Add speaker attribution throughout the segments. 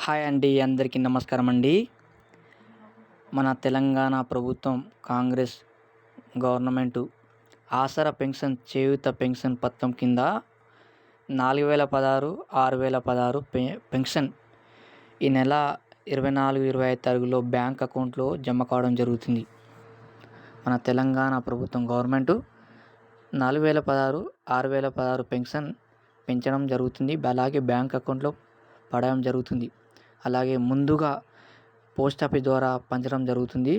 Speaker 1: Hi అండి, అందరికీ నమస్కారం అండి. మన తెలంగాణ ప్రభుత్వం కాంగ్రెస్ గవర్నమెంటు ఆసరా పెన్షన్ చేయూత పెన్షన్ పథకం కింద 4016, 6016 పెన్షన్ ఈ నెల 24, 25 తారీఖులో బ్యాంక్ అకౌంట్లో జమ కావడం జరుగుతుంది. మన తెలంగాణ ప్రభుత్వం గవర్నమెంటు 4016, 6016 పెన్షన్ పెంచడం జరుగుతుంది. అలాగే బ్యాంక్ అకౌంట్లో పడడం జరుగుతుంది. అలాగే ముందుగా పోస్ట్ ఆఫీస్ ద్వారా పంచడం జరుగుతుంది.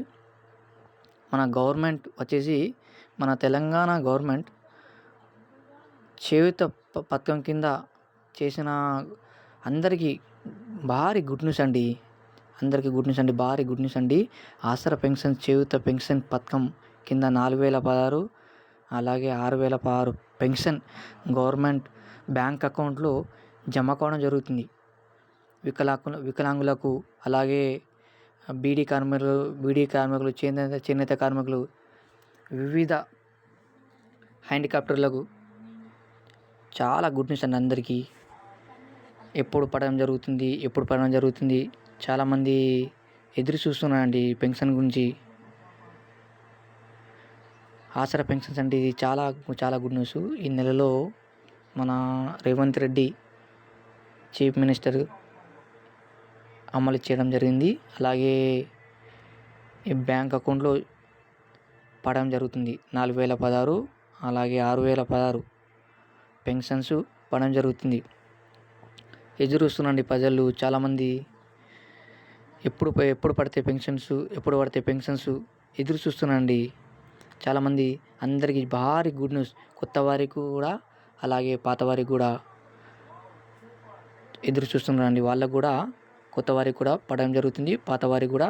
Speaker 1: మన గవర్నమెంట్ వచ్చేసి మన తెలంగాణ గవర్నమెంట్ చేయూత పథకం కింద చేసిన అందరికీ భారీ గుడ్ న్యూస్ అండి. భారీ గుడ్ న్యూస్ అండి. ఆసరా పెన్షన్ చేయూత పెన్షన్ పథకం కింద 4016 అలాగే 6016 పెన్షన్ గవర్నమెంట్ బ్యాంక్ అకౌంట్లో జమ కావడం జరుగుతుంది. వికలాంగులకు అలాగే బీడీ కార్మికులు చేనేత కార్మికులు వివిధ హ్యాండిక్యాప్టర్లకు చాలా గుడ్ న్యూస్ అండి. అందరికీ ఎప్పుడు పడడం జరుగుతుంది చాలామంది ఎదురు చూస్తున్నారండి పెన్షన్ గురించి. ఆసరా పెన్షన్స్ అంటే ఇది చాలా చాలా గుడ్ న్యూస్. ఈ నెలలో మన రేవంత్ రెడ్డి చీఫ్ మినిస్టర్ అమలు చేయడం జరిగింది. అలాగే ఈ బ్యాంక్ అకౌంట్లో పడడం జరుగుతుంది. 4016 అలాగే 6016 పెన్షన్స్ పడడం జరుగుతుంది. ఎదురు చూస్తున్నాండి ప్రజలు చాలామంది. ఎప్పుడు పడితే పెన్షన్స్ ఎదురు చూస్తున్నాండి చాలామంది. అందరికీ భారీ గుడ్ న్యూస్. కొత్త వారికి కూడా అలాగే పాత వారికి కూడా ఎదురు చూస్తున్నారండి. వాళ్ళకు కూడా కొత్త వారికి కూడా పడడం జరుగుతుంది, పాత వారికి కూడా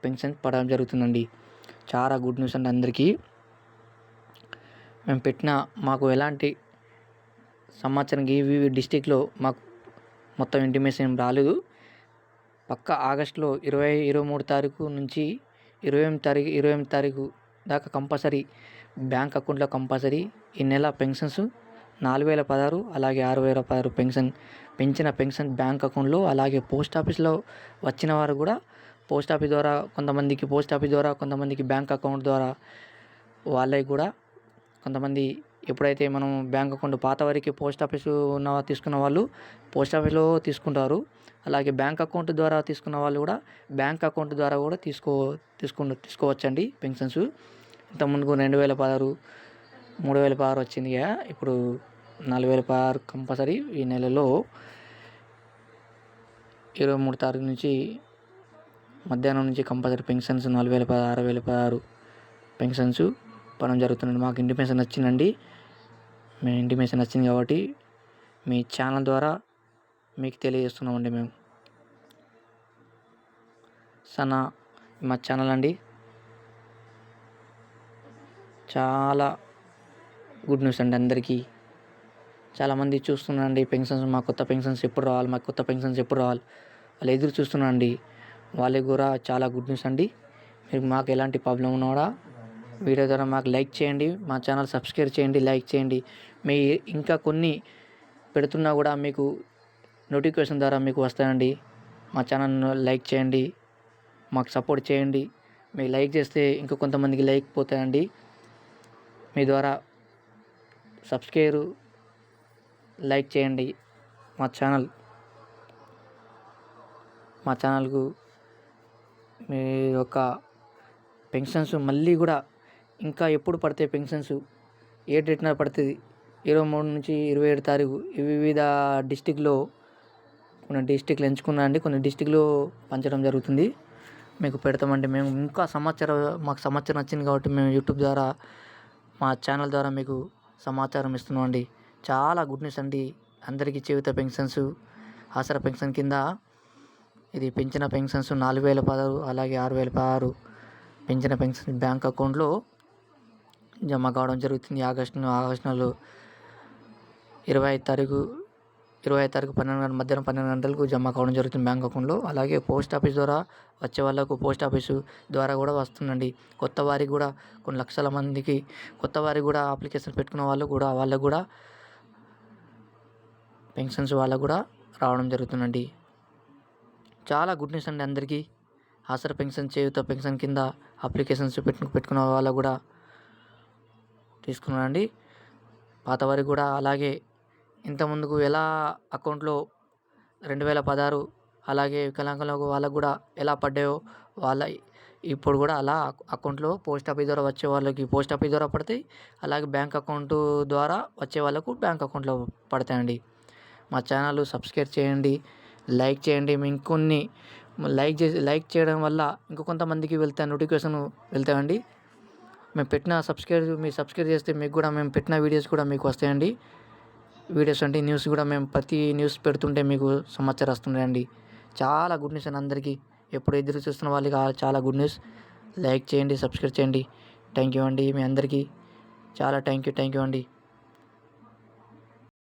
Speaker 1: పెన్షన్ పడడం జరుగుతుందండి. చాలా గుడ్ న్యూస్ అండి అందరికీ. మాకు ఎలాంటి సమాచారం ఈ డిస్టిక్లో మాకు మొత్తం ఇంటిమేషన్ రాలేదు. పక్క ఆగస్టులో 23 తారీఖు నుంచి 28 తారీఖు దాకా కంపల్సరీ బ్యాంక్ అకౌంట్లో కంపల్సరీ ఈ నెల పెన్షన్స్ 4016 అలాగే 6016 పెంచిన పెన్షన్ బ్యాంక్ అకౌంట్లో అలాగే పోస్ట్ ఆఫీస్లో వచ్చిన వారు కూడా పోస్ట్ ఆఫీస్ ద్వారా కొంతమందికి బ్యాంక్ అకౌంట్ ద్వారా వాళ్ళకి కూడా కొంతమంది ఎప్పుడైతే మనం బ్యాంక్ అకౌంట్ పాత వారికి పోస్ట్ ఆఫీసు తీసుకున్న వాళ్ళు పోస్ట్ ఆఫీస్లో తీసుకుంటారు. అలాగే బ్యాంక్ అకౌంట్ ద్వారా తీసుకున్న వాళ్ళు కూడా బ్యాంక్ అకౌంట్ ద్వారా కూడా తీసుకోవచ్చండి పెన్షన్స్. ఇంతకుముందు 2016, 3016 వచ్చింది కదా, ఇప్పుడు 4016 కంపల్సరీ ఈ నెలలో 23 తారీఖు నుంచి మధ్యాహ్నం నుంచి కంపల్సరీ పెన్షన్స్ 4016, 6016 పెన్షన్స్ పడడం జరుగుతుంది. మాకు ఇంటిమేషన్ వచ్చిందండి. ఇంటిమేషన్ వచ్చింది కాబట్టి మీ ఛానల్ ద్వారా మీకు తెలియజేస్తున్నామండి. మేము మా ఛానల్ అండి చాలా గుడ్ న్యూస్ అండి అందరికీ. చాలామంది చూస్తున్నారండి పెన్షన్స్, మా కొత్త పెన్షన్స్ ఎప్పుడు రావాలి వాళ్ళు ఎదురు చూస్తున్నారండి. వాళ్ళకి కూడా చాలా గుడ్ న్యూస్ అండి. మీకు మాకు ఎలాంటి ప్రాబ్లం ఉన్నా కూడా వీడియో ద్వారా మాకు లైక్ చేయండి, మా ఛానల్ సబ్స్క్రైబ్ చేయండి, లైక్ చేయండి. మీ ఇంకా కొన్ని పెడుతున్నా కూడా మీకు నోటిఫికేషన్ ద్వారా మీకు వస్తాయండి. మా ఛానల్ను లైక్ చేయండి, మాకు సపోర్ట్ చేయండి. మీరు లైక్ చేస్తే ఇంకా కొంతమందికి లైక్ పోతాయండి. మీ ద్వారా లైక్ చేయండి. మా ఛానల్కు మీ యొక్క పెన్షన్స్ మళ్ళీ కూడా ఇంకా ఎప్పుడు పడితే పెన్షన్స్ ఏ డేట్న పడుతుంది 23 నుంచి 27 తారీఖు వివిధ డిస్టిక్లో కొన్ని డిస్టిక్లు ఎంచుకున్నాండి. కొన్ని డిస్టిక్లో పంచడం జరుగుతుంది. మీకు పెడతామండి. మేము ఇంకా మాకు సమాచారం వచ్చింది కాబట్టి మేము యూట్యూబ్ ద్వారా మా ఛానల్ ద్వారా మీకు సమాచారం ఇస్తున్నామండి. చాలా గుడ్ న్యూస్ అండి అందరికీ. చేయూత పెన్షన్స్ ఆసరా పెన్షన్ కింద ఇది పెంచిన పెన్షన్స్ 4016 అలాగే 6016 పెంచిన పెన్షన్ బ్యాంక్ అకౌంట్లో జమ కావడం జరుగుతుంది. ఆగస్టు నెలలో 25 తారీఖు 12 గంటలకు జమ కావడం జరుగుతుంది బ్యాంక్ అకౌంట్లో. అలాగే పోస్ట్ ఆఫీస్ ద్వారా వచ్చే వాళ్ళకు పోస్ట్ ఆఫీసు ద్వారా కూడా వస్తుందండి. కొత్త వారికి కూడా కొన్ని లక్షల మందికి కొత్త వారికి కూడా అప్లికేషన్ పెట్టుకున్న వాళ్ళకు కూడా పెన్షన్స్ వాళ్ళకు కూడా రావడం జరుగుతుందండి. చాలా గుడ్ న్యూస్ అండి అందరికీ. ఆసరా పెన్షన్, చేయూత పెన్షన్ కింద అప్లికేషన్స్ పెట్టుకున్న వాళ్ళకు కూడా తీసుకున్నానండి. పాత వారికి కూడా అలాగే ఇంతకుముందుకు ఎలా అకౌంట్లో 2016 అలాగే వికలాంగులకు వాళ్ళకు కూడా ఎలా పడ్డాయో వాళ్ళ ఇప్పుడు కూడా అలా అకౌంట్లో పోస్ట్ ఆఫీస్ ద్వారా వచ్చే వాళ్ళకి పోస్ట్ ఆఫీస్ ద్వారా పడతాయి. అలాగే బ్యాంక్ అకౌంట్ ద్వారా వచ్చే వాళ్ళకు బ్యాంక్ అకౌంట్లో పడతాయండి. మా ఛానల్ సబ్స్క్రైబ్ చేయండి, లైక్ చేయండి. ఇంకొన్ని లైక్ చేయడం వల్ల ఇంకో కొంతమందికి నోటిఫికేషన్ వెళ్తాయండి. మీరు సబ్స్క్రైబ్ చేస్తే మీకు కూడా మేము పెట్టిన వీడియోస్ కూడా మీకు వస్తాయండి. వీడియోస్ అంటే న్యూస్ కూడా మేము ప్రతి న్యూస్ పెడుతుంటే మీకు సమాచారం వస్తుందండి. చాలా గుడ్ న్యూస్ అండి అందరికీ. ఎప్పుడు ఎదురు చూస్తున్న వాళ్ళకి చాలా గుడ్ న్యూస్. లైక్ చేయండి, సబ్స్క్రైబ్ చేయండి. థ్యాంక్ యూ అండి. మీ అందరికీ చాలా థ్యాంక్ యూ అండి.